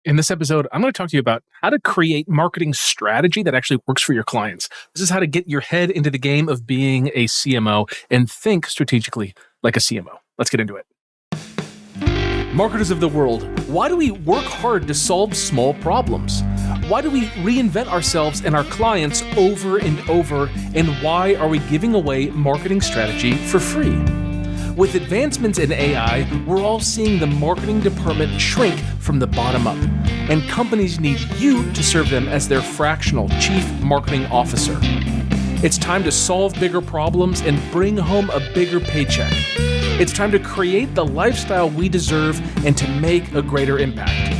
In this episode, I'm going to talk to you about how to create marketing strategy that actually works for your clients. This is how to get your head into the game of being a CMO and think strategically like a CMO. Let's get into it. Marketers of the world, why do we work hard to solve small problems? Why do we reinvent ourselves and our clients over and over? And why are we giving away marketing strategy for free? With advancements in AI, we're all seeing the marketing department shrink from the bottom up, and companies need you to serve them as their fractional chief marketing officer. It's time to solve bigger problems and bring home a bigger paycheck. It's time to create the lifestyle we deserve and to make a greater impact.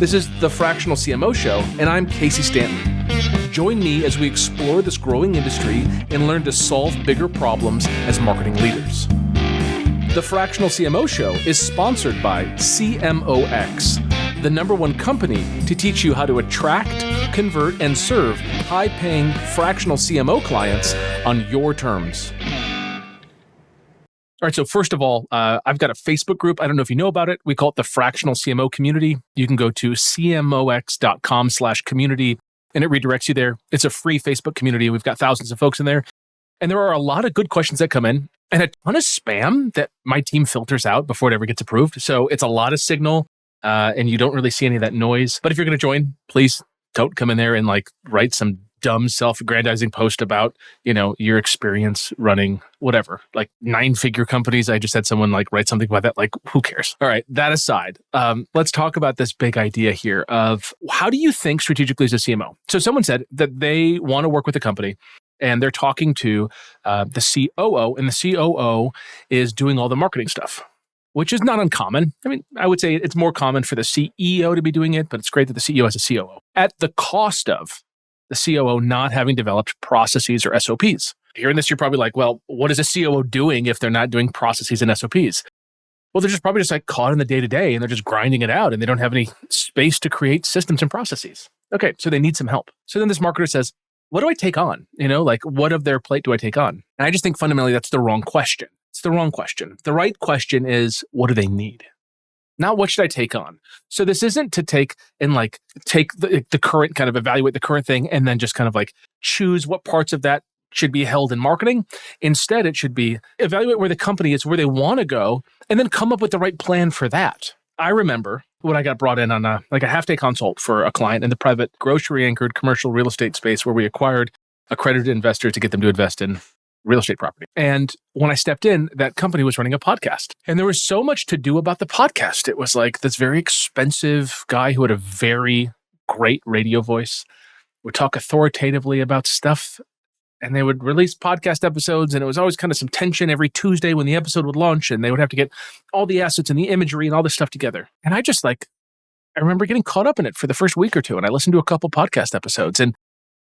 This is the Fractional CMO Show, and I'm Casey Stanton. Join me as we explore this growing industry and learn to solve bigger problems as marketing leaders. The Fractional CMO Show is sponsored by CMOX, the #1 company to teach you how to attract, convert, and serve high-paying fractional CMO clients on your terms. All right, so first of all, I've got a Facebook group. I don't know if you know about it. We call it the Fractional CMO Community. You can go to cmox.com/community, and it redirects you there. It's a free Facebook community. We've got thousands of folks in there. And there are a lot of good questions that come in and a ton of spam that my team filters out before it ever gets approved. So it's a lot of signal and you don't really see any of that noise. But if you're going to join, please don't come in there and write some dumb self-aggrandizing post about, your experience running whatever, 9-figure companies. I just had someone write something about that. Who cares? All right. That aside, let's talk about this big idea here of how do you think strategically as a CMO? So someone said that they want to work with a company and they're talking to the COO, and the COO is doing all the marketing stuff, which is not uncommon. I mean, I would say it's more common for the CEO to be doing it, but it's great that the CEO has a COO at the cost of the COO not having developed processes or SOPs. Hearing this, you're probably like, well, what is a COO doing if they're not doing processes and SOPs? Well, they're probably caught in the day-to-day and they're just grinding it out and they don't have any space to create systems and processes. Okay, so they need some help. So then this marketer says, what do I take on? What of their plate do I take on? And I just think fundamentally that's the wrong question. It's the wrong question. The right question is, what do they need? Not what should I take on? So this isn't to take the current, kind of evaluate the current thing and then just choose what parts of that should be held in marketing. Instead, it should be evaluate where the company is, where they want to go, and then come up with the right plan for that. I remember when I got brought in on a half-day consult for a client in the private grocery-anchored commercial real estate space where we acquired accredited investors to get them to invest in real estate property. And when I stepped in, that company was running a podcast. And there was so much to do about the podcast. It was this very expensive guy who had a very great radio voice, would talk authoritatively about stuff, and they would release podcast episodes, and it was always kind of some tension every Tuesday when the episode would launch, and they would have to get all the assets and the imagery and all this stuff together. And I remember getting caught up in it for the first week or two, and I listened to a couple podcast episodes. And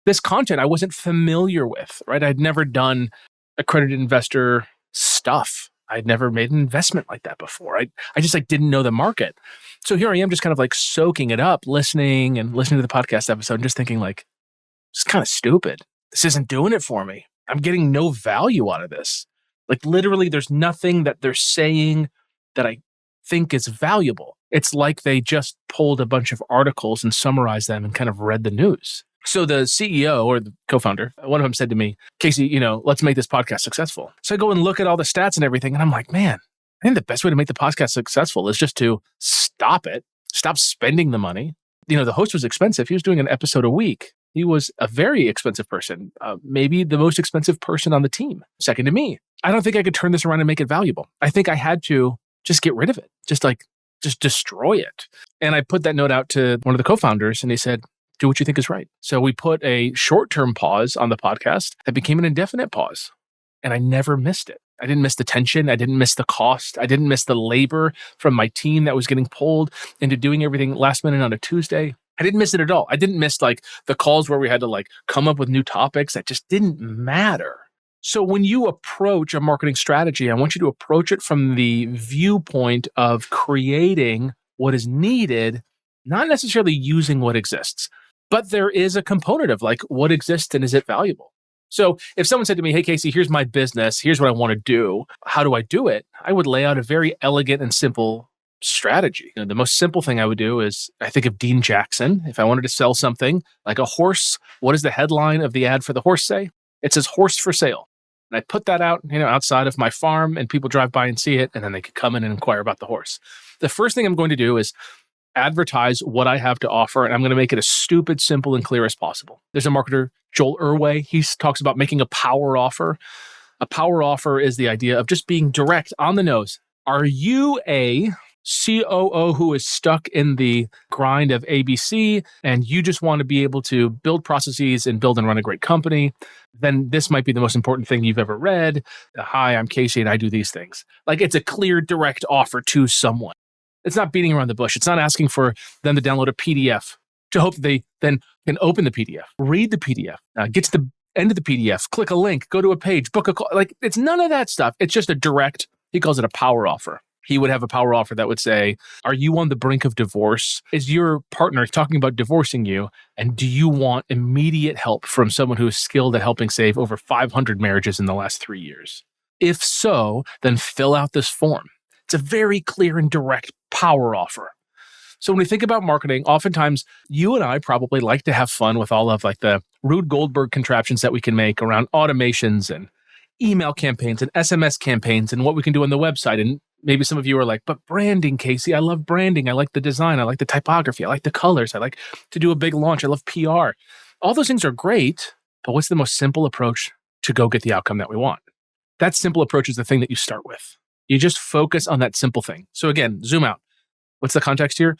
this content I wasn't familiar with, right? I'd never done accredited investor stuff. I'd never made an investment like that before. I just didn't know the market. So here I am just kind of soaking it up, listening to the podcast episode and just thinking it's kind of stupid. This isn't doing it for me. I'm getting no value out of this. Literally, there's nothing that they're saying that I think is valuable. It's like they just pulled a bunch of articles and summarized them and kind of read the news. So the CEO or the co-founder, one of them said to me, Casey, let's make this podcast successful. So I go and look at all the stats and everything. And I'm like, man, I think the best way to make the podcast successful is just to stop spending the money. The host was expensive. He was doing an episode a week. He was a very expensive person, maybe the most expensive person on the team, second to me. I don't think I could turn this around and make it valuable. I think I had to just get rid of it, just destroy it. And I put that note out to one of the co-founders and he said, do what you think is right. So we put a short-term pause on the podcast that became an indefinite pause. And I never missed it. I didn't miss the tension. I didn't miss the cost. I didn't miss the labor from my team that was getting pulled into doing everything last minute on a Tuesday. I didn't miss it at all. I didn't miss the calls where we had to come up with new topics that just didn't matter. So when you approach a marketing strategy, I want you to approach it from the viewpoint of creating what is needed, not necessarily using what exists. But there is a component of what exists and is it valuable? So if someone said to me, hey, Casey, here's my business, here's what I want to do, how do I do it? I would lay out a very elegant and simple strategy. The most simple thing I would do is I think of Dean Jackson. If I wanted to sell something like a horse, what does the headline of the ad for the horse say? It says horse for sale. And I put that out, outside of my farm, and people drive by and see it, and then they could come in and inquire about the horse. The first thing I'm going to do is advertise what I have to offer, and I'm going to make it as stupid, simple, and clear as possible. There's a marketer, Joel Erway. He talks about making a power offer. A power offer is the idea of just being direct on the nose. Are you a COO who is stuck in the grind of ABC and you just want to be able to build processes and build and run a great company? Then this might be the most important thing you've ever read. Hi, I'm Casey and I do these things. Like, it's a clear, direct offer to someone. It's not beating around the bush. It's not asking for them to download a PDF to hope that they then can open the PDF, read the PDF, get to the end of the PDF, click a link, go to a page, book a call. Like, it's none of that stuff. It's just a direct, he calls it a power offer. He would have a power offer that would say, are you on the brink of divorce? Is your partner talking about divorcing you? And do you want immediate help from someone who is skilled at helping save over 500 marriages in the last 3 years? If so, then fill out this form. It's a very clear and direct power offer. So when we think about marketing, oftentimes you and I probably like to have fun with all of like the Rube Goldberg contraptions that we can make around automations and email campaigns and SMS campaigns and what we can do on the website. And maybe some of you are like, but branding, Casey, I love branding. I like the design. I like the typography. I like the colors. I like to do a big launch. I love PR. All those things are great, but what's the most simple approach to go get the outcome that we want? That simple approach is the thing that you start with. You just focus on that simple thing. So again, zoom out. What's the context here?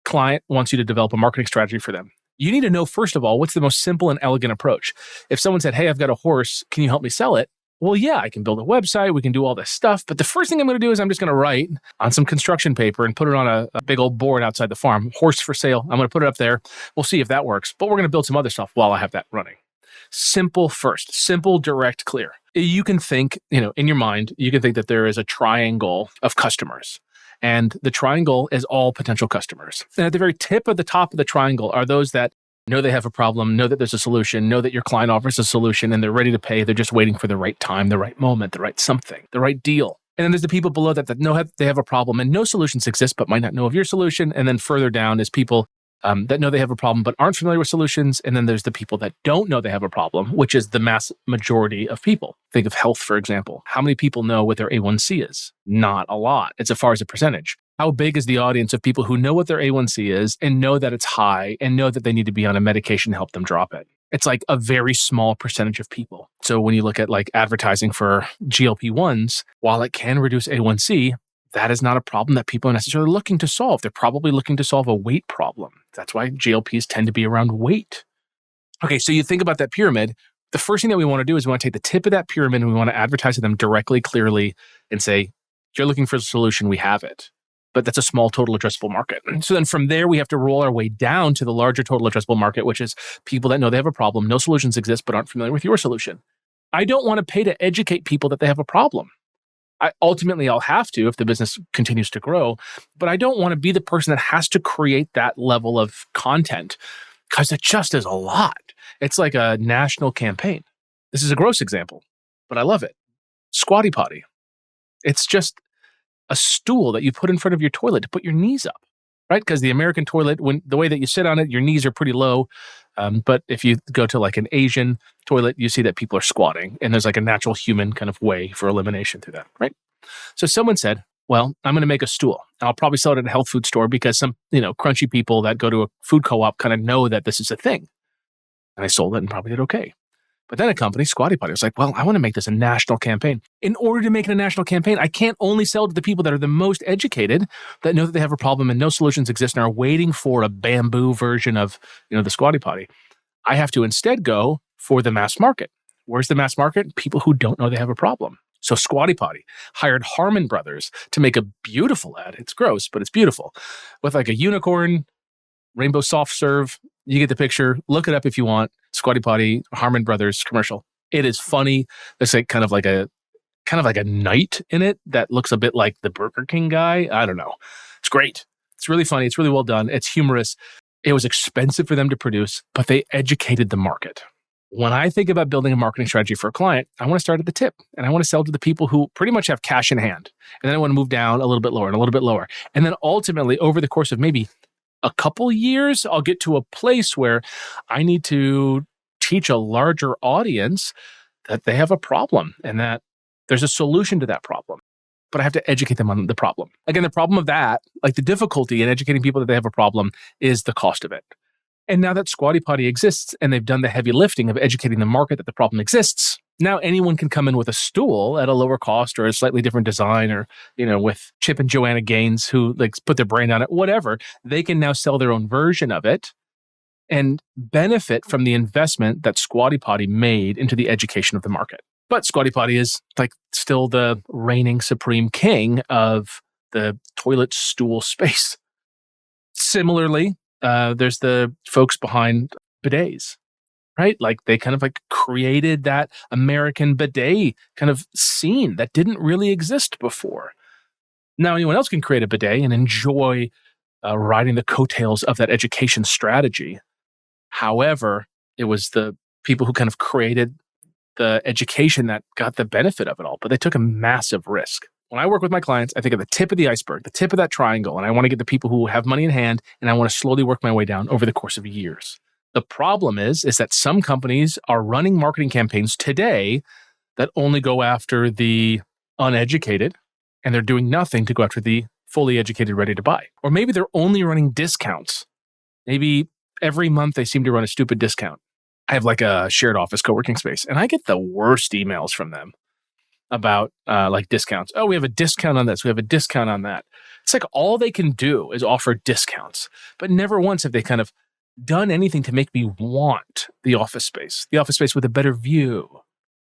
Client wants you to develop a marketing strategy for them. You need to know, first of all, what's the most simple and elegant approach. If someone said, hey, I've got a horse, can you help me sell it? Well, yeah, I can build a website. We can do all this stuff. But the first thing I'm going to do is I'm just going to write on some construction paper and put it on a big old board outside the farm, horse for sale. I'm going to put it up there. We'll see if that works. But we're going to build some other stuff while I have that running. Simple first, simple, direct, clear. You can think, in your mind, you can think that there is a triangle of customers. And the triangle is all potential customers. And at the very tip of the top of the triangle are those that know they have a problem, know that there's a solution, know that your client offers a solution, and they're ready to pay. They're just waiting for the right time, the right moment, the right something, the right deal. And then there's the people below that know they have a problem and no solutions exist, but might not know of your solution. And then further down is people that know they have a problem, but aren't familiar with solutions. And then there's the people that don't know they have a problem, which is the mass majority of people. Think of health, for example. How many people know what their A1C is? Not a lot. It's as far as a percentage. How big is the audience of people who know what their A1C is and know that it's high and know that they need to be on a medication to help them drop it? It's like a very small percentage of people. So when you look at like advertising for GLP-1s, while it can reduce A1C, that is not a problem that people are necessarily looking to solve. They're probably looking to solve a weight problem. That's why GLPs tend to be around weight. Okay, so you think about that pyramid. The first thing that we want to do is we want to take the tip of that pyramid and we want to advertise to them directly, clearly, and say, you're looking for a solution, we have it. But that's a small total addressable market. So then from there, we have to roll our way down to the larger total addressable market, which is people that know they have a problem, no solutions exist, but aren't familiar with your solution. I don't want to pay to educate people that they have a problem. Ultimately, I'll have to if the business continues to grow, but I don't want to be the person that has to create that level of content because it just is a lot. It's like a national campaign. This is a gross example, but I love it. Squatty Potty. It's just a stool that you put in front of your toilet to put your knees up, right? Because the American toilet, when the way that you sit on it, your knees are pretty low. But if you go to like an Asian toilet, you see that people are squatting and there's like a natural human kind of way for elimination through that, right? So someone said, well, I'm going to make a stool. I'll probably sell it at a health food store because some, crunchy people that go to a food co-op kind of know that this is a thing. And I sold it and probably did okay. But then a company, Squatty Potty, was like, well, I want to make this a national campaign. In order to make it a national campaign, I can't only sell to the people that are the most educated, that know that they have a problem and no solutions exist and are waiting for a bamboo version of, the Squatty Potty. I have to instead go for the mass market. Where's the mass market? People who don't know they have a problem. So Squatty Potty hired Harmon Brothers to make a beautiful ad. It's gross, but it's beautiful. With like a unicorn, rainbow soft serve. You get the picture. Look it up if you want. Squatty Potty, Harmon Brothers commercial. It is funny. There's like kind of like a knight in it that looks a bit like the Burger King guy. I don't know. It's great. It's really funny. It's really well done. It's humorous. It was expensive for them to produce, but they educated the market. When I think about building a marketing strategy for a client, I want to start at the tip and I want to sell to the people who pretty much have cash in hand. And then I want to move down a little bit lower and a little bit lower. And then ultimately, over the course of maybe a couple years, I'll get to a place where I need to teach a larger audience that they have a problem and that there's a solution to that problem. But I have to educate them on the problem. Again, the problem of that, like the difficulty in educating people that they have a problem, is the cost of it. And now that Squatty Potty exists and they've done the heavy lifting of educating the market that the problem exists, now anyone can come in with a stool at a lower cost or a slightly different design or, with Chip and Joanna Gaines who like put their brain on it, whatever. They can now sell their own version of it and benefit from the investment that Squatty Potty made into the education of the market. But Squatty Potty is like still the reigning supreme king of the toilet stool space. Similarly, there's the folks behind bidets, right? Like they kind of like created that American bidet kind of scene that didn't really exist before. Now anyone else can create a bidet and enjoy riding the coattails of that education strategy. However, it was the people who kind of created the education that got the benefit of it all, but they took a massive risk. When I work with my clients, I think of the tip of the iceberg, the tip of that triangle, and I want to get the people who have money in hand, and I want to slowly work my way down over the course of years. The problem is that some companies are running marketing campaigns today that only go after the uneducated, and they're doing nothing to go after the fully educated, ready to buy. Or maybe they're only running discounts. Maybe every month they seem to run a stupid discount. I have like a shared office co-working space, and I get the worst emails from them about like discounts. Oh, we have a discount on this. We have a discount on that. It's like all they can do is offer discounts, but never once have they kind of done anything to make me want the office space with a better view,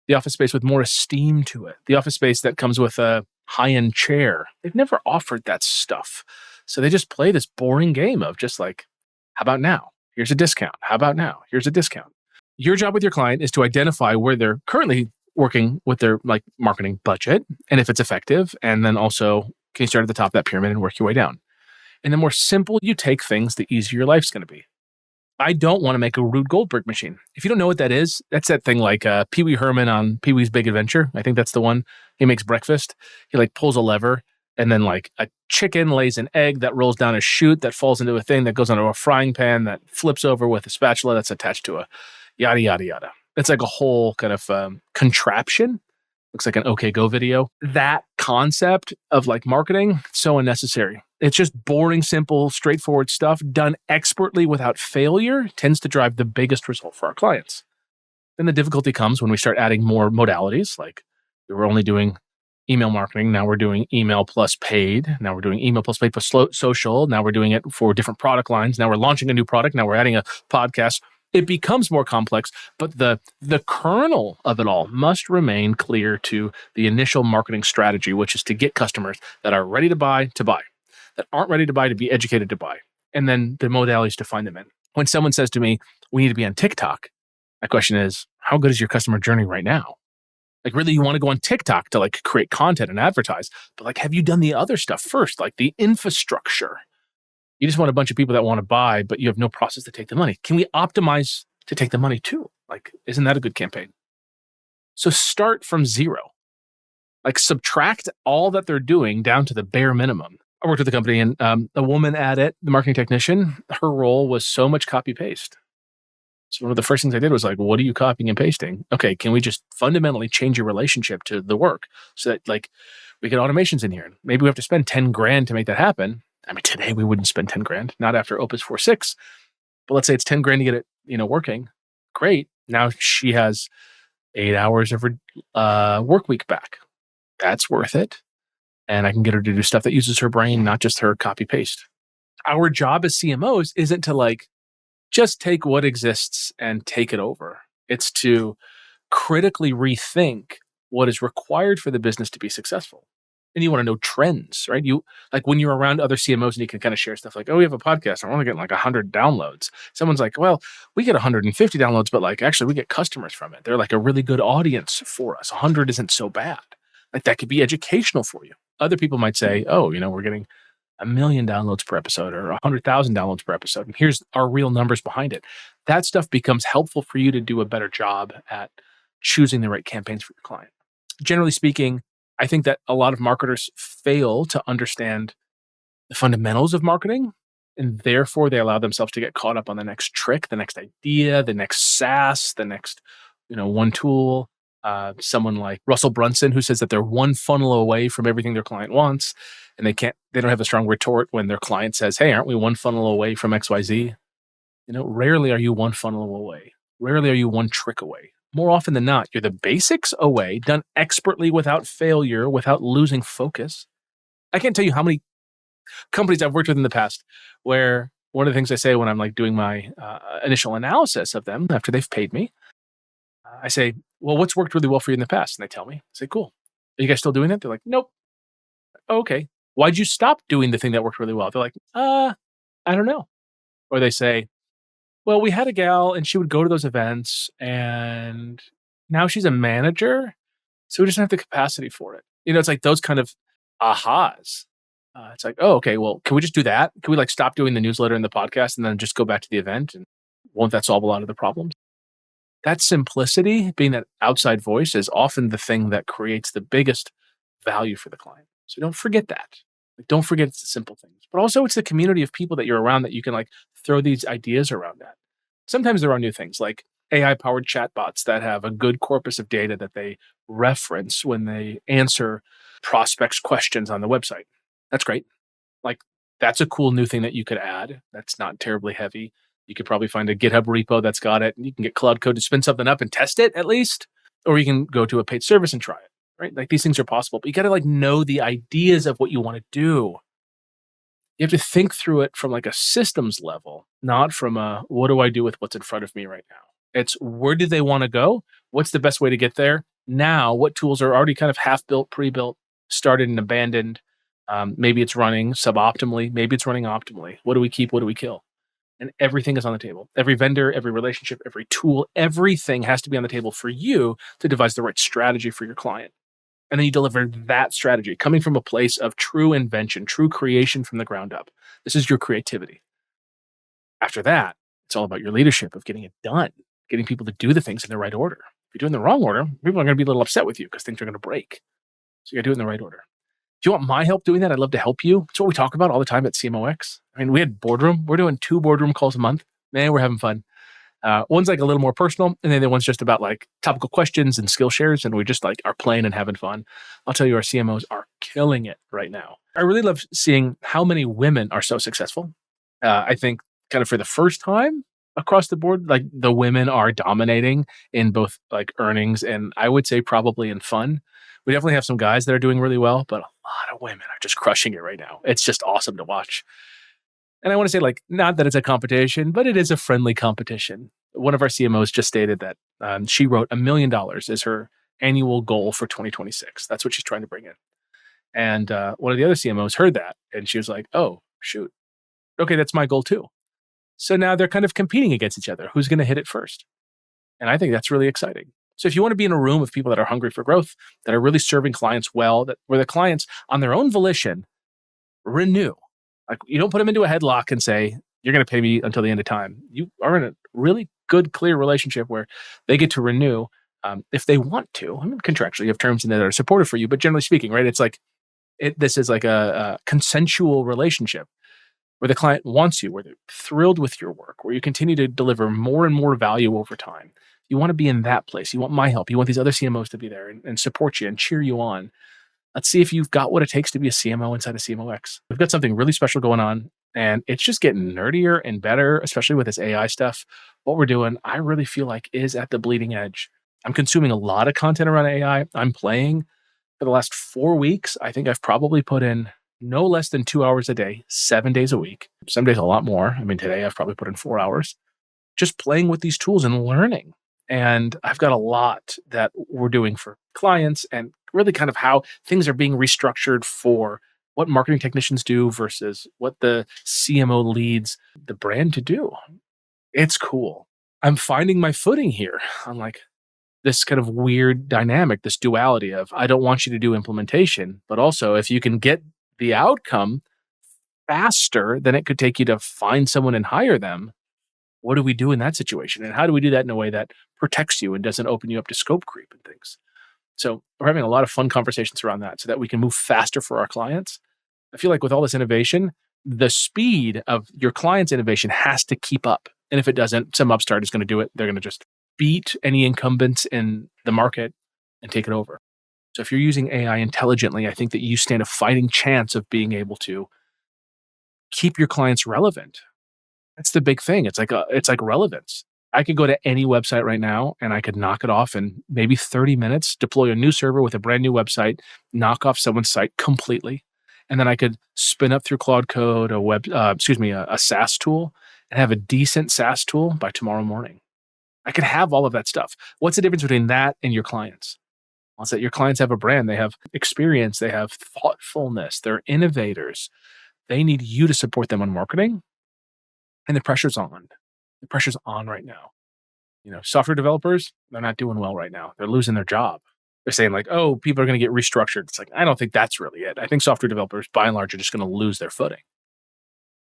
the office space with more esteem to it, the office space that comes with a high-end chair. They've never offered that stuff. So they just play this boring game of just like, how about now? Here's a discount. How about now? Here's a discount. Your job with your client is to identify where they're currently working with their like marketing budget and if it's effective. And then also, can you start at the top of that pyramid and work your way down? And the more simple you take things, the easier your life's going to be. I don't want to make a Rube Goldberg machine. If you don't know what that is, that's that thing like Pee Wee Herman on Pee Wee's Big Adventure. I think that's the one. He makes breakfast. He like pulls a lever and then like a chicken lays an egg that rolls down a chute that falls into a thing that goes onto a frying pan that flips over with a spatula that's attached to a yada, yada, yada. It's like a whole kind of contraption. Looks like an OK Go video. That concept of like marketing, so unnecessary. It's just boring, simple, straightforward stuff done expertly without failure tends to drive the biggest result for our clients. Then the difficulty comes when we start adding more modalities. Like we were only doing email marketing. Now we're doing email plus paid. Now we're doing email plus paid plus social. Now we're doing it for different product lines. Now we're launching a new product. Now we're adding a podcast. It becomes more complex, but the kernel of it all must remain clear to the initial marketing strategy, which is to get customers that are ready to buy, that aren't ready to buy, to be educated to buy, and then the modalities to find them in. When someone says to me, we need to be on TikTok, my question is, how good is your customer journey right now? Like really, you want to go on TikTok to like create content and advertise, but like, have you done the other stuff first, like the infrastructure? You just want a bunch of people that want to buy, but you have no process to take the money. Can we optimize to take the money too? Like, isn't that a good campaign? So start from zero. Like subtract all that they're doing down to the bare minimum. I worked with a company and a woman at it, the marketing technician, her role was so much copy paste. So one of the first things I did was like, what are you copying and pasting? Okay, can we just fundamentally change your relationship to the work so that like we get automations in here? Maybe we have to spend 10 grand to make that happen. I mean, today we wouldn't spend 10 grand, not after Opus 4.6, but let's say it's 10 grand to get it, working. Great. Now she has 8 hours of her work week back. That's worth it. And I can get her to do stuff that uses her brain, not just her copy paste. Our job as CMOs isn't to like just take what exists and take it over. It's to critically rethink what is required for the business to be successful. And you want to know trends, right? You like when you're around other CMOs and you can kind of share stuff like, oh, we have a podcast and we're only getting like 100 downloads. Someone's like, well, we get 150 downloads, but like actually we get customers from it. They're like a really good audience for us. 100 isn't so bad. Like that could be educational for you. Other people might say, oh, we're getting 1 million downloads per episode or 100,000 downloads per episode. And here's our real numbers behind it. That stuff becomes helpful for you to do a better job at choosing the right campaigns for your client. Generally speaking, I think that a lot of marketers fail to understand the fundamentals of marketing, and therefore they allow themselves to get caught up on the next trick, the next idea, the next SaaS, the next, one tool. Someone like Russell Brunson, who says that they're one funnel away from everything their client wants, and they don't have a strong retort when their client says, "Hey, aren't we one funnel away from XYZ?" Rarely are you one funnel away. Rarely are you one trick away. More often than not, you're the basics away, done expertly without failure, without losing focus. I can't tell you how many companies I've worked with in the past where one of the things I say when I'm like doing my initial analysis of them after they've paid me, I say, "Well, what's worked really well for you in the past?" And they tell me. I say, "Cool. Are you guys still doing that?" They're like, "Nope." "Oh, okay. Why'd you stop doing the thing that worked really well?" They're like, I don't know." Or they say, "Well, we had a gal and she would go to those events and now she's a manager. So we just don't have the capacity for it." It's like those kind of ahas. It's like, "Oh, okay. Well, can we just do that? Can we like stop doing the newsletter and the podcast and then just go back to the event? And won't that solve a lot of the problems?" That simplicity, being that outside voice, is often the thing that creates the biggest value for the client. So don't forget that. Like, don't forget it's the simple things, but also it's the community of people that you're around that you can like throw these ideas around at. Sometimes there are new things like AI powered chatbots that have a good corpus of data that they reference when they answer prospects' questions on the website. That's great. Like, that's a cool new thing that you could add. That's not terribly heavy. You could probably find a GitHub repo that's got it. And you can get Cloud Code to spin something up and test it at least. Or you can go to a paid service and try it, right? Like, these things are possible, but you got to like know the ideas of what you want to do. You have to think through it from like a systems level, not from a what do I do with what's in front of me right now. It's where do they want to go? What's the best way to get there? Now, what tools are already kind of half built, pre-built, started and abandoned? Maybe it's running suboptimally. Maybe it's running optimally. What do we keep? What do we kill? And everything is on the table. Every vendor, every relationship, every tool, everything has to be on the table for you to devise the right strategy for your client. And then you deliver that strategy coming from a place of true invention, true creation from the ground up. This is your creativity. After that, it's all about your leadership of getting it done, getting people to do the things in the right order. If you're doing the wrong order, people are going to be a little upset with you because things are going to break. So you got to do it in the right order. Do you want my help doing that? I'd love to help you. It's what we talk about all the time at CMOX. I mean, we had boardroom. We're doing 2 boardroom calls a month. Man, we're having fun. One's like a little more personal, and then the one's just about like topical questions and skill shares, and we just like are playing and having fun. I'll tell you, our CMOs are killing it right now. I really love seeing how many women are so successful. I think kind of for the first time across the board, like the women are dominating in both like earnings and I would say probably in fun. We definitely have some guys that are doing really well, but a lot of women are just crushing it right now. It's just awesome to watch. And I want to say, like, not that it's a competition, but it is a friendly competition. One of our CMOs just stated that she wrote $1 million as her annual goal for 2026. That's what she's trying to bring in. And one of the other CMOs heard that, and she was like, "Oh, shoot. Okay, that's my goal too." So now they're kind of competing against each other. Who's going to hit it first? And I think that's really exciting. So if you want to be in a room of people that are hungry for growth, that are really serving clients well, that where the clients on their own volition renew. Like, you don't put them into a headlock and say, "You're going to pay me until the end of time." You are in a really good, clear relationship where they get to renew if they want to. I mean, contractually, you have terms in there that are supportive for you, but generally speaking, right? It's like this is like a consensual relationship where the client wants you, where they're thrilled with your work, where you continue to deliver more and more value over time. You want to be in that place. You want my help. You want these other CMOs to be there and support you and cheer you on. Let's see if you've got what it takes to be a CMO inside of CMOX. We've got something really special going on, and it's just getting nerdier and better, especially with this AI stuff. What we're doing, I really feel like, is at the bleeding edge. I'm consuming a lot of content around AI. I'm playing for the last 4 weeks. I think I've probably put in no less than 2 hours a day, 7 days a week. Some days a lot more. I mean, today I've probably put in 4 hours just playing with these tools and learning. And I've got a lot that we're doing for clients and really kind of how things are being restructured for what marketing technicians do versus what the CMO leads the brand to do. It's cool. I'm finding my footing here on like this kind of weird dynamic, this duality of I don't want you to do implementation, but also if you can get the outcome faster than it could take you to find someone and hire them, what do we do in that situation? And how do we do that in a way that protects you and doesn't open you up to scope creep and things? So we're having a lot of fun conversations around that so that we can move faster for our clients. I feel like with all this innovation, the speed of your client's innovation has to keep up. And if it doesn't, some upstart is going to do it. They're going to just beat any incumbents in the market and take it over. So if you're using AI intelligently, I think that you stand a fighting chance of being able to keep your clients relevant. That's the big thing. It's like relevance. I could go to any website right now and I could knock it off in maybe 30 minutes, deploy a new server with a brand new website, knock off someone's site completely. And then I could spin up through Claude Code, a SaaS tool, and have a decent SaaS tool by tomorrow morning. I could have all of that stuff. What's the difference between that and your clients? Well, it's that your clients have a brand, they have experience, they have thoughtfulness, they're innovators. They need you to support them on marketing, and the pressure's on. The pressure's on right now. Software developers, they're not doing well right now. They're losing their job. They're saying like, oh, people are going to get restructured. It's like, I don't think that's really it. I think software developers, by and large, are just going to lose their footing.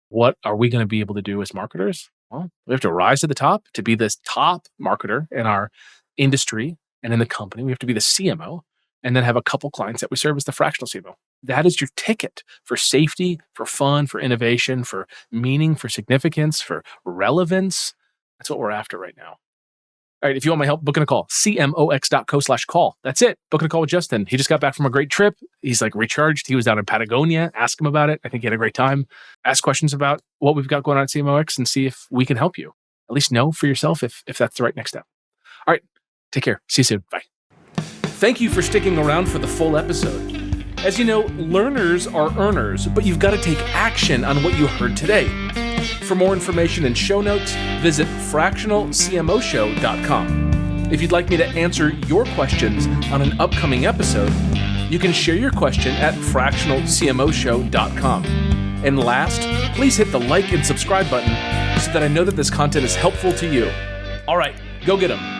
What are we going to be able to do as marketers? Well, we have to rise to the top to be this top marketer in our industry and in the company. We have to be the CMO and then have a couple clients that we serve as the fractional CMO. That is your ticket for safety, for fun, for innovation, for meaning, for significance, for relevance. That's what we're after right now. All right, if you want my help, booking a call, cmox.co/call. That's it. Booking a call with Justin. He just got back from a great trip. He's like recharged. He was down in Patagonia. Ask him about it. I think he had a great time. Ask questions about what we've got going on at CMOX and see if we can help you. At least know for yourself if that's the right next step. All right, take care. See you soon. Bye. Thank you for sticking around for the full episode. As you know, learners are earners, but you've got to take action on what you heard today. For more information and show notes, visit fractionalcmoshow.com. If you'd like me to answer your questions on an upcoming episode, you can share your question at fractionalcmoshow.com. And last, please hit the like and subscribe button so that I know that this content is helpful to you. All right, go get them.